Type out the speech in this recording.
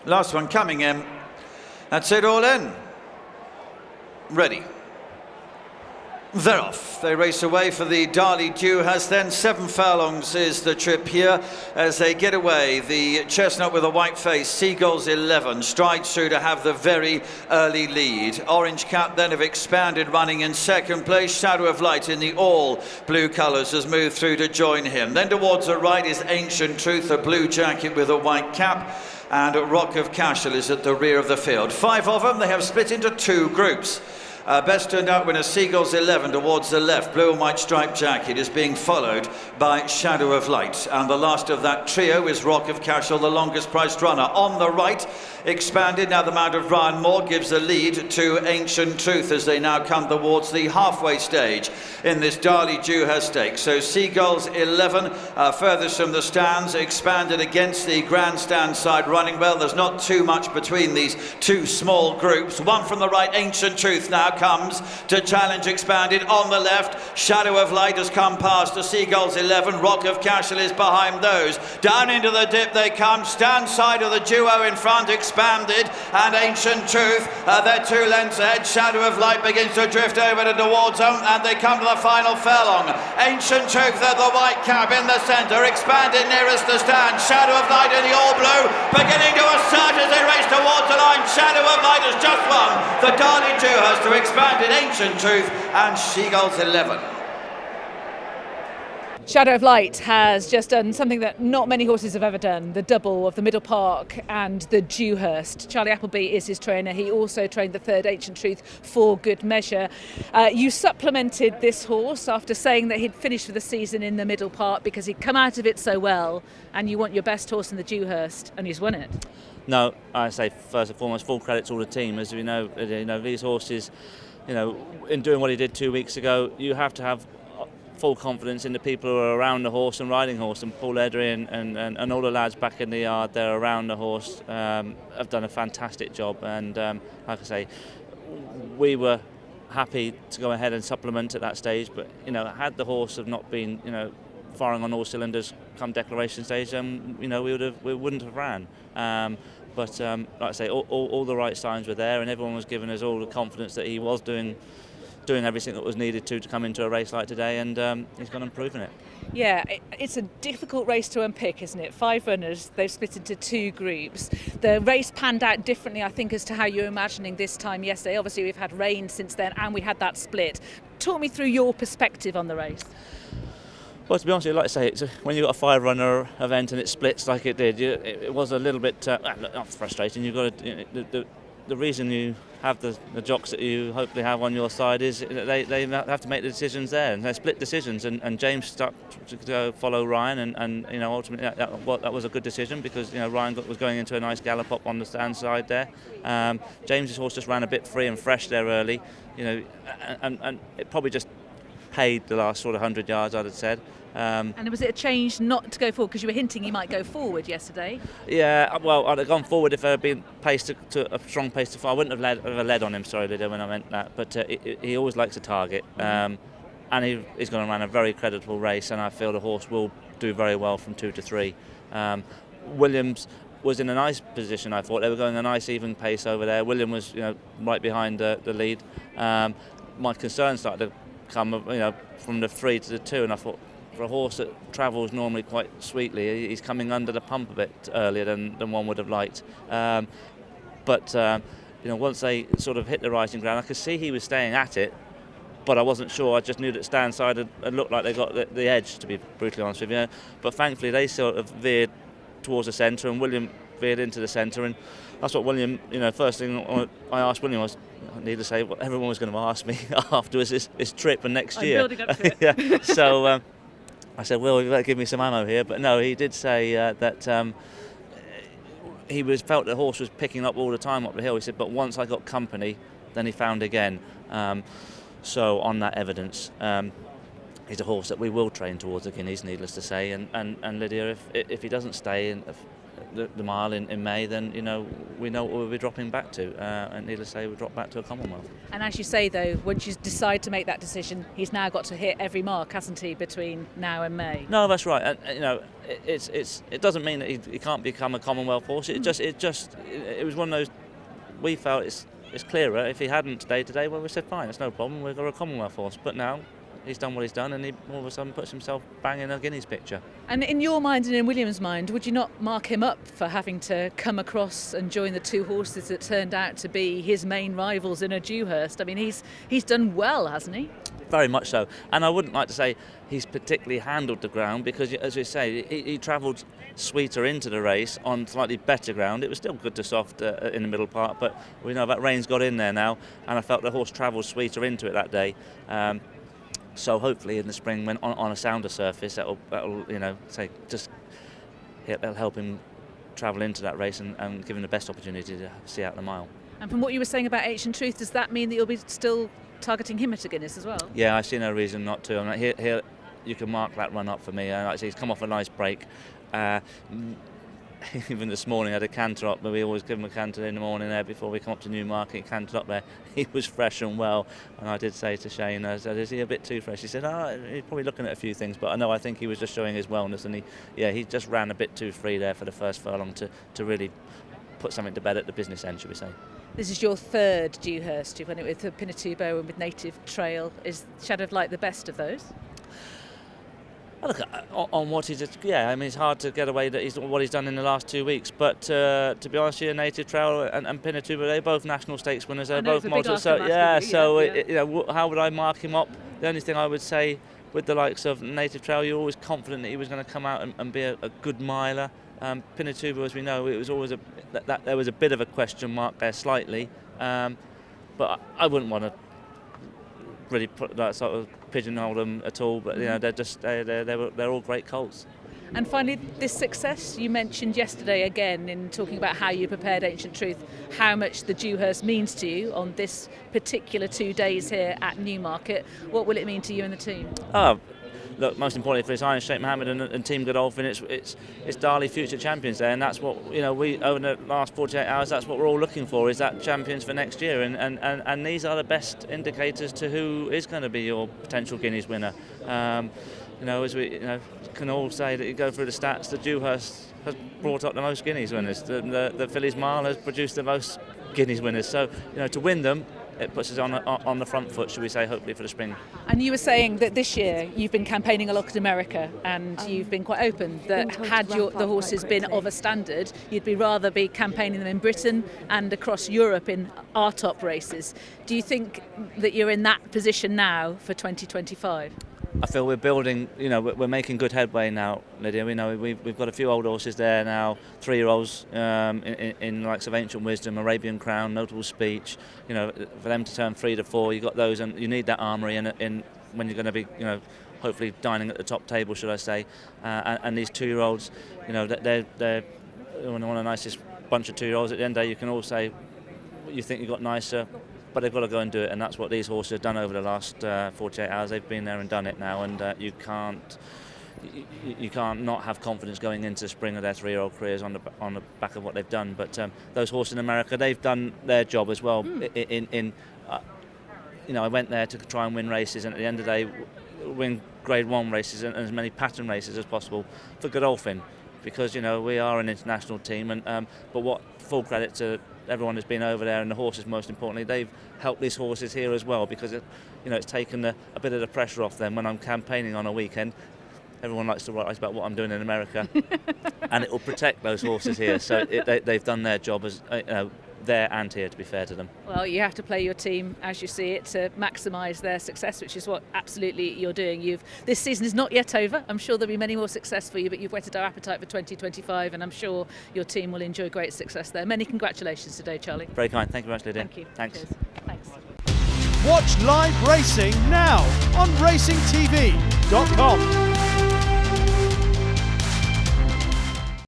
Last one coming in. That's it, all in. Ready. They're off. They race away for the Darley Dewhurst then. 7 furlongs is the trip here as they get away. The chestnut with a white face, Seagulls 11, strides through to have the very early lead. Orange Cap then have expanded, running in second place. Shadow of Light in the all blue colours has moved through to join him. Then towards the right is Ancient Truth, a blue jacket with a white cap. And Rock of Cashel is at the rear of the field. 5 of them, they have split into 2 groups. Best turned out winner Seagulls 11 towards the left. Blue and white striped jacket is being followed by Shadow of Light. And the last of that trio is Rock of Cashel, the longest priced runner. On the right, expanded. Now the Mount of Ryan Moore gives the lead to Ancient Truth as they now come towards the halfway stage in this Darley Dewhurst Stakes. So Seagulls 11 furthest from the stands, expanded against the grandstand side, running well. There's not too much between these 2 small groups. One from the right, Ancient Truth now comes to challenge expanded. On the left, Shadow of Light has come past the Seagulls 11. Rock of Cashel is behind those. Down into the dip they come. Stand side of the duo in front, expanded, and Ancient Truth. They're 2 lengths ahead. Shadow of Light begins to drift over to towards them, and they come to the final furlong. Ancient Truth at the white cap in the centre, expanded nearest the stand. Shadow of Light in the all blue, beginning to assert as they race towards the line. Shadow of Light has just won the Darley Dewhurst to expanded, Ancient Truth and Seagulls 11. Shadow of Light has just done something that not many horses have ever done, the double of the Middle Park and the Dewhurst. Charlie Appleby is his trainer. He also trained the third Ancient Truth for good measure. You supplemented this horse after saying that he'd finished for the season in the Middle Park because he'd come out of it so well, and you want your best horse in the Dewhurst, and he's won it. No, I say first and foremost, full credit to all the team. As we know, these horses, in doing what he did 2 weeks ago, you have to have full confidence in the people who are around the horse and riding horse. And Paul Edry and all the lads back in the yard there around the horse have done a fantastic job. And like I say, we were happy to go ahead and supplement at that stage. But had the horse have not been firing on all cylinders come declaration stage, we wouldn't have ran. But like I say, all the right signs were there, and everyone was giving us all the confidence that he was doing everything that was needed to come into a race like today, and he's gone and proven it. Yeah, it's a difficult race to unpick, isn't it? 5 runners, they've split into 2 groups. The race panned out differently, I think, as to how you're imagining this time yesterday. Obviously, we've had rain since then, and we had that split. Talk me through your perspective on the race. Well, to be honest with you, like I say, when you've got a 5-runner event and it splits like it did, it was a little bit not frustrating. You've got the reason you have the jocks that you hopefully have on your side is that they have to make the decisions there, and they're split decisions. And James stuck to go follow Ryan, and ultimately that was a good decision because Ryan was going into a nice gallop up on the stand side there. James's horse just ran a bit free and fresh there early, and it probably just paid the last sort of 100 yards, I'd have said. And was it a change not to go forward because you were hinting he might go forward yesterday? Yeah, well, I'd have gone forward if there had been pace to a strong pace to far. I wouldn't have ever led on him, sorry Lydia, when I meant that. But he always likes a target, and he's going to run a very creditable race, and I feel the horse will do very well from 2 to 3. Williams was in a nice position, I thought. They were going a nice even pace over there. William was right behind the lead. My concern started to come from the 3 to the 2, and I thought, for a horse that travels normally quite sweetly, he's coming under the pump a bit earlier than one would have liked. But once they sort of hit the rising ground, I could see he was staying at it, but I wasn't sure. I just knew that stand side had looked like they got the edge, to be brutally honest with you. But thankfully they sort of veered towards the centre, and William veered into the centre, and that's what William, first thing I asked William was, I need to say what everyone was going to ask me afterwards, is trip and next year. I'm building up to it. Yeah. So I said, well, you better give me some ammo here. But no, he did say that he felt the horse was picking up all the time up the hill. He said, but once I got company, then he found again. So on that evidence, he's a horse that we will train towards the Guineas, needless to say. And Lydia, if he doesn't stay, and the mile in May, then we know what we'll be dropping back to, and needless to say, we'll drop back to a Commonwealth. And as you say, though, once you decide to make that decision, he's now got to hit every mark, hasn't he, between now and May? No, that's right. And it doesn't mean that he can't become a Commonwealth horse. It was one of those. We felt it's clearer. If he hadn't stayed today, well, we said fine, it's no problem. We've got a Commonwealth horse. But now he's done what he's done, and he all of a sudden puts himself bang in a Guineas picture. And in your mind and in William's mind, would you not mark him up for having to come across and join the two horses that turned out to be his main rivals in a Dewhurst? I mean, he's done well, hasn't he? Very much so. And I wouldn't like to say he's particularly handled the ground, because, as we say, he travelled sweeter into the race on slightly better ground. It was still good to soft in the middle part, but we know that rain's got in there now, and I felt the horse travelled sweeter into it that day. So hopefully in the spring, when on a sounder surface, that'll help him travel into that race and give him the best opportunity to see out the mile. And from what you were saying about Ancient Truth, does that mean that you'll be still targeting him at a Guinness as well? Yeah, I see no reason not to. I'm like, here, you can mark that run up for me. He's come off a nice break. Even this morning I had a canter up, but we always give him a canter in the morning there before we come up to Newmarket. Cantered up there, he was fresh and well, and I did say to Shane, I said, is he a bit too fresh? He said, he's probably looking at a few things, but I think he was just showing his wellness, and he just ran a bit too free there for the first furlong to really put something to bed at the business end, should we say. This is your third Dewhurst. You've won it with Pinatubo and with Native Trail. Is Shadow of Light the best of those? Look, on what he's, it's hard to get away that what he's done in the last 2 weeks. But to be honest, here, Native Trail and Pinatubo, they're both national stakes winners. They're both models. So how would I mark him up? The only thing I would say with the likes of Native Trail, you're always confident that he was going to come out and be a good miler. Pinatubo, as we know, it was always there was a bit of a question mark there slightly, but I wouldn't want to really put that sort of pigeonhole them at all. But they're all great colts. And finally, this success you mentioned yesterday again in talking about how you prepared Ancient Truth, how much the Dewhurst means to you on this particular 2 days here at Newmarket. What will it mean to you and the team? Look, most importantly for his Highness Sheikh Mohammed and Team Godolphin, it's Darley Future Champions Day, and that's what we over the last 48 hours. That's what we're all looking for, is that champions for next year, and these are the best indicators to who is going to be your potential Guineas winner. As we can all say that you go through the stats, the Dewhurst has brought up the most Guineas winners. The Fillies Mile has produced the most Guineas winners. So to win them, it puts us on the front foot, should we say, hopefully for the spring. And you were saying that this year you've been campaigning a lot in America, and you've been quite open that had the horses been of a standard, you'd rather be campaigning them in Britain and across Europe in our top races. Do you think that you're in that position now for 2025? I feel we're building, we're making good headway now, Lydia. We know we've got a few old horses there now, 3-year-olds in likes of Ancient Wisdom, Arabian Crown, Notable Speech. For them to turn 3 to 4, you've got those, and you need that armoury in when you're going to be, hopefully dining at the top table, should I say. And these 2-year-olds, they're one of the nicest bunch of 2-year-olds. At the end of the day, you can all say you think you got nicer, but they've got to go and do it, and that's what these horses have done over the last 48 hours. They've been there and done it now, and you can't not have confidence going into the spring of their 3-year-old careers on the back of what they've done. But those horses in America, they've done their job as well. I went there to try and win races, and at the end of the day, win Grade 1 races and as many pattern races as possible for Godolphin, because we are an international team. And but what full credit to everyone who's been over there, and the horses most importantly, they've helped these horses here as well, because it's taken a bit of the pressure off them when I'm campaigning on a weekend. Everyone likes to write about what I'm doing in America, and it will protect those horses here. So they've done their job as there and here, to be fair to them. Well, you have to play your team as you see it to maximise their success, which is what absolutely you're doing. This season is not yet over. I'm sure there'll be many more success for you, but you've whetted our appetite for 2025, and I'm sure your team will enjoy great success there. Many congratulations today, Charlie. Very kind. Thank you very much, Lydia. Thank you. Thanks. Cheers. Thanks. Watch live racing now on racingtv.com.